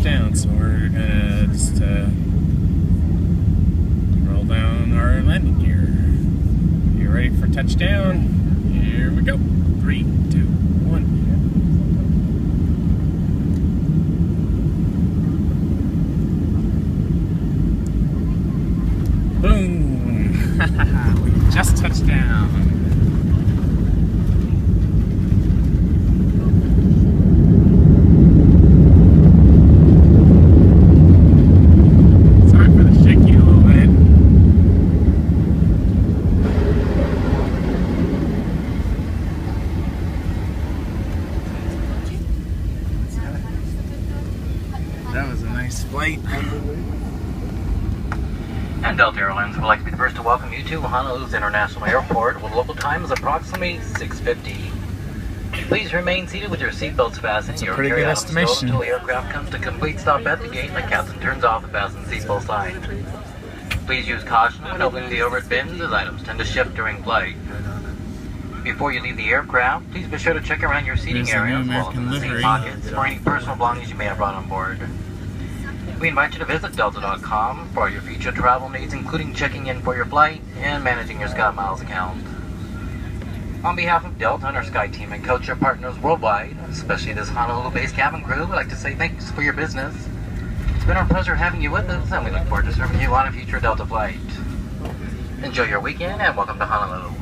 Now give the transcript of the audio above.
down, so we're gonna just roll down our landing gear. You ready for touchdown? Here we go. 3, 2, 1. Boom! We just touched down. Sorry for the shaky a little bit. That was a nice flight. And Delta Airlines would like to be the first to welcome you to Honolulu's International Airport, where the local time is approximately 6:50. Please remain seated with your seatbelts fastened. Your pretty good estimation. Until the aircraft comes to complete stop at the gate and the captain turns off the fasten seatbelt sign. Please use caution when opening the overhead bins, as items tend to shift during flight. Before you leave the aircraft, please be sure to check around your seating area as well as the seat pockets for any personal belongings you may have brought on board. We invite you to visit Delta.com for your future travel needs, including checking in for your flight and managing your SkyMiles account. On behalf of Delta and our Sky team and codeshare partners worldwide, especially this Honolulu-based cabin crew, we'd like to say thanks for your business. It's been our pleasure having you with us, and we look forward to serving you on a future Delta flight. Enjoy your weekend, and welcome to Honolulu.